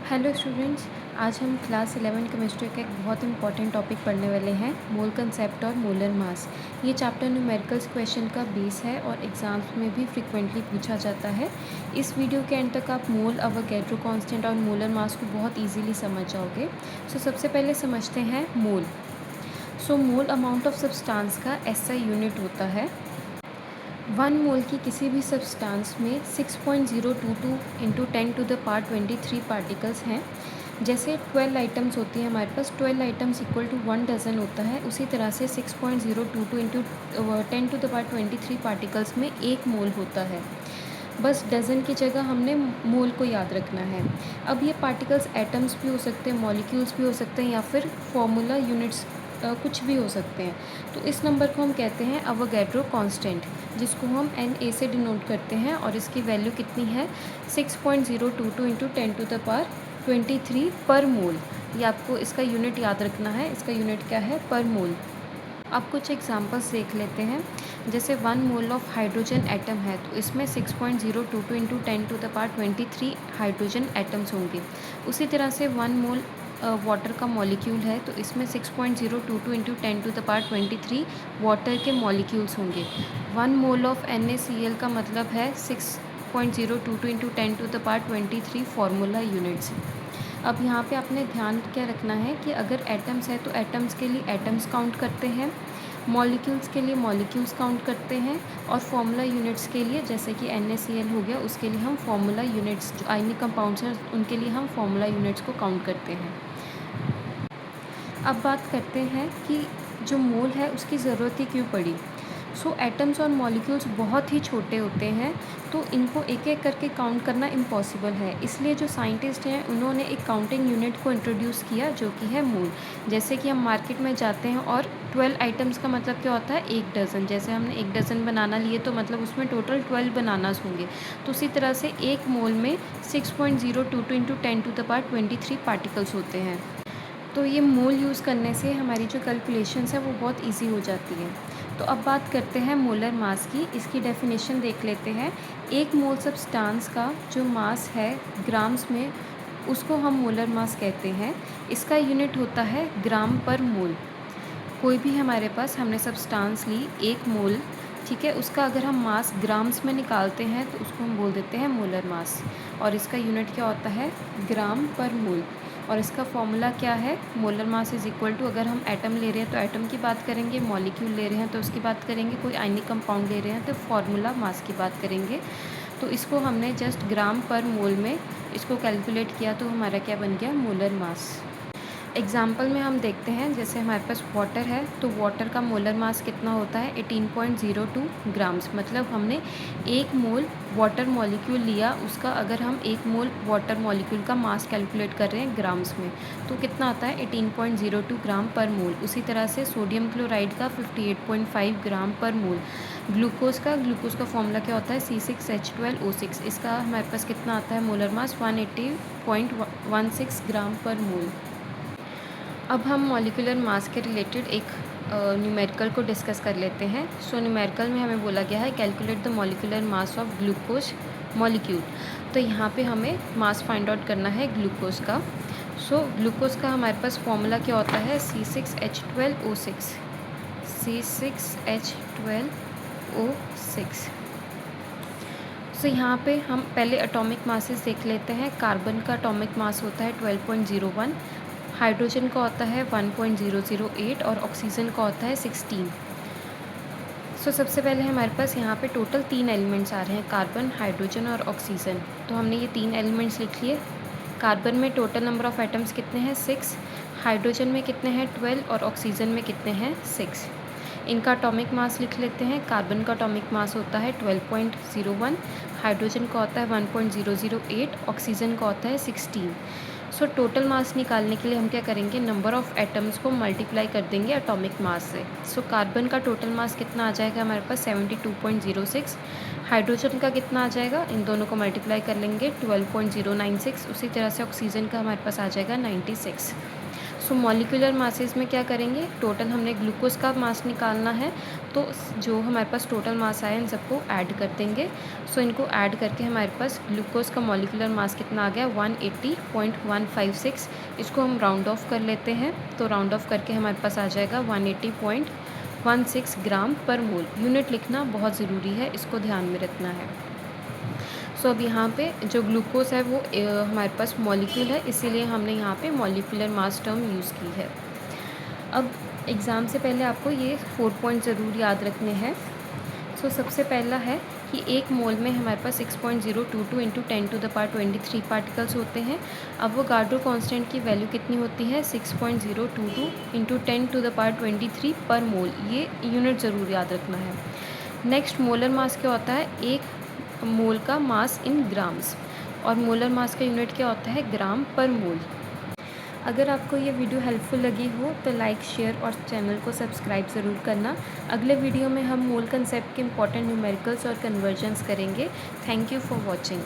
Hello students, आज हम class 11 chemistry का एक बहुत इंपॉर्टेंट टॉपिक पढ़ने वाले हैं, मोल कंसेप्ट और मोलर मास। ये चैप्टर न्यूमेरिकल्स क्वेश्चन का बेस है और एग्जाम्स में भी फ्रिक्वेंटली पूछा जाता है। इस वीडियो के एंड तक आप मोल, अवोगैड्रो कांस्टेंट और मोलर मास को बहुत इजीली समझ जाओगे। सबसे पहले समझते हैं मोल। मोल अमाउंट ऑफ सब्सटेंस का एसआई यूनिट होता है। 1 मोल की किसी भी सब्सटेंस में 6.022 इंटू 10⁻23 पार्टिकल्स हैं। जैसे 12 आइटम्स होती हैं हमारे पास, 12 आइटम्स इक्वल टू 1 डज़न होता है। उसी तरह से 6.022 इंटू 10⁻23 पार्टिकल्स में 1 मोल होता है। बस डज़न की जगह हमने मोल को याद रखना है। अब ये पार्टिकल्स एटम्स भी हो सकते हैं, मॉलिक्यूल्स भी हो सकते हैं, या फिर फॉर्मूला यूनिट्स कुछ भी हो सकते हैं। तो इस नंबर को हम कहते हैं अवोगैड्रो कांस्टेंट, जिसको हम Na से डिनोट करते हैं, और इसकी वैल्यू कितनी है 6.022 इंटू 10⁻23 पर मोल। ये आपको इसका यूनिट याद रखना है। इसका यूनिट क्या है? पर मोल। अब कुछ एग्जांपल्स देख लेते हैं। जैसे 1 मोल ऑफ हाइड्रोजन एटम है, तो इसमें 6.022 इंटू 10⁻23 हाइड्रोजन एटम्स होंगे। उसी तरह से 1 मोल वाटर का मॉलिक्यूल है, तो इसमें 6.022 इंटू 10⁻23 वाटर के मॉलिक्यूल्स होंगे। 1 मोल ऑफ NaCl का मतलब है 6.022 इंटू 10⁻23 फार्मूला यूनिट्स। अब यहाँ पे आपने ध्यान क्या रखना है कि अगर एटम्स है तो एटम्स के लिए एटम्स काउंट करते हैं, मॉलिक्यूल्स के लिए मॉलिक्यूल्स काउंट करते हैं, और फार्मूला यूनिट्स के लिए जैसे कि NaCl हो गया, उसके लिए हम फार्मूला यूनिट्स, जो आयनिक कंपाउंड्स हैं उनके लिए हम फार्मूला यूनिट्स को काउंट करते हैं। अब बात करते हैं कि जो मोल है उसकी ज़रूरत ही क्यों पड़ी। एटम्स और मॉलिक्यूल्स बहुत ही छोटे होते हैं, तो इनको एक एक करके काउंट करना इम्पॉसिबल है। इसलिए जो साइंटिस्ट हैं उन्होंने एक काउंटिंग यूनिट को इंट्रोड्यूस किया, जो कि है मोल। जैसे कि हम मार्केट में जाते हैं और 12 आइटम्स का मतलब क्या होता है? 1 डज़न। जैसे हमने 1 डज़न बनाना लिए तो मतलब उसमें टोटल 12 बनानास होंगे। तो उसी तरह से 1 मोल में 6.022 इंटू 10⁻23 पार्टिकल्स होते हैं। तो ये मोल यूज़ करने से हमारी जो कैलकुलेशंस है वो बहुत इजी हो जाती है। तो अब बात करते हैं मोलर मास की। इसकी डेफिनेशन देख लेते हैं। 1 मोल सब्सटेंस का जो मास है ग्राम्स में, उसको हम मोलर मास कहते हैं। इसका यूनिट होता है ग्राम पर मोल। कोई भी हमारे पास हमने सब्सटेंस ली 1 मोल, ठीक है, उसका अगर हम मास ग्राम्स में निकालते हैं तो उसको हम बोल देते हैं मोलर मास, और इसका यूनिट क्या होता है? ग्राम पर मोल। और इसका फॉर्मूला क्या है? Molar mass is equal to, अगर हम एटम ले रहे हैं तो एटम की बात करेंगे, मॉलिक्यूल ले रहे हैं तो उसकी बात करेंगे, कोई आयनिक कंपाउंड ले रहे हैं तो फार्मूला मास की बात करेंगे। तो इसको हमने जस्ट ग्राम पर मोल में इसको कैलकुलेट किया, तो हमारा क्या बन गया? Molar mass. एग्जाम्पल में हम देखते हैं, जैसे हमारे पास वाटर है, तो वाटर का मोलर मास कितना होता है? 18.02 ग्राम्स। मतलब हमने 1 मोल वाटर मॉलिक्यूल लिया, उसका अगर हम 1 मोल वाटर मॉलिक्यूल का मास कैलकुलेट कर रहे हैं ग्राम्स में, तो कितना आता है? 18.02 ग्राम पर मोल। उसी तरह से सोडियम क्लोराइड का 58.5 ग्राम पर मोल। ग्लूकोज का फॉर्मूला क्या होता है? C6H12O6। इसका हमारे पास कितना आता है मोलर मास? 180.16 ग्राम पर मोल। अब हम मॉलिक्यूलर मास के रिलेटेड एक न्यूमेरिकल को डिस्कस कर लेते हैं। न्यूमेरिकल में हमें बोला गया है calculate the molecular mass of glucose molecule. तो यहाँ पे हमें मास फाइंड आउट करना है ग्लूकोज का। ग्लूकोज का हमारे पास फॉर्मूला क्या होता है? C6H12O6। C6H12O6। यहाँ पे हम पहले एटॉमिक मासेस देख लेते हैं। कार्बन का एटॉमिक मास होता है 12.01, हाइड्रोजन का होता है 1.008, और ऑक्सीजन का होता है 16। सबसे पहले हमारे पास यहाँ पे टोटल 3 एलिमेंट्स आ रहे हैं, कार्बन, हाइड्रोजन और ऑक्सीजन। तो हमने ये 3 एलिमेंट्स लिख लिए। कार्बन में टोटल नंबर ऑफ़ एटम्स कितने हैं? 6। हाइड्रोजन में कितने हैं? 12। और ऑक्सीजन में कितने हैं? 6। इनका एटॉमिक मास लिख लेते हैं। कार्बन का एटॉमिक मास होता है 12.01, हाइड्रोजन का होता है 1.008, ऑक्सीजन का होता है 16। टोटल मास निकालने के लिए हम क्या करेंगे? नंबर ऑफ़ एटम्स को मल्टीप्लाई कर देंगे एटॉमिक मास से। कार्बन का टोटल मास कितना आ जाएगा हमारे पास? 72.06। हाइड्रोजन का कितना आ जाएगा? इन दोनों को मल्टीप्लाई कर लेंगे, 12.096। उसी तरह से ऑक्सीजन का हमारे पास आ जाएगा 96। सो मॉलिक्यूलर मासेस में क्या करेंगे, टोटल हमने ग्लूकोज़ का मास निकालना है, तो जो हमारे पास टोटल मास आया इन सबको ऐड कर देंगे। सो इनको ऐड करके हमारे पास ग्लूकोज़ का मॉलिक्यूलर मास कितना आ गया, 180.156। इसको हम राउंड ऑफ कर लेते हैं, तो राउंड ऑफ करके हमारे पास आ जाएगा 180.16 ग्राम पर मोल। यूनिट लिखना बहुत ज़रूरी है, इसको ध्यान में रखना है। सो अब यहाँ पे जो ग्लूकोज़ है वो हमारे पास मॉलिक्यूल है, इसीलिए हमने यहाँ पे मॉलिक्यूलर मास टर्म यूज़ की है। अब एग्ज़ाम से पहले आपको ये 4 पॉइंट ज़रूर याद रखने हैं। सो सबसे पहला है कि एक मोल में हमारे पास 6.022 इंटू 10⁻23 पार्टिकल्स होते हैं। अवोगाड्रो कांस्टेंट की वैल्यू कितनी होती है, 6.022 इंटू 10⁻23 पर मोल। ये यूनिट ज़रूर याद रखना है। नेक्स्ट, मोलर मास क्या होता है, एक मोल का मास इन ग्राम्स, और मोलर मास का यूनिट क्या होता है, ग्राम पर मोल। अगर आपको ये वीडियो हेल्पफुल लगी हो तो लाइक, शेयर और चैनल को सब्सक्राइब ज़रूर करना। अगले वीडियो में हम मोल कंसेप्ट के इंपॉर्टेंट न्यूमेरिकल्स और कन्वर्जन्स करेंगे। Thank you for watching.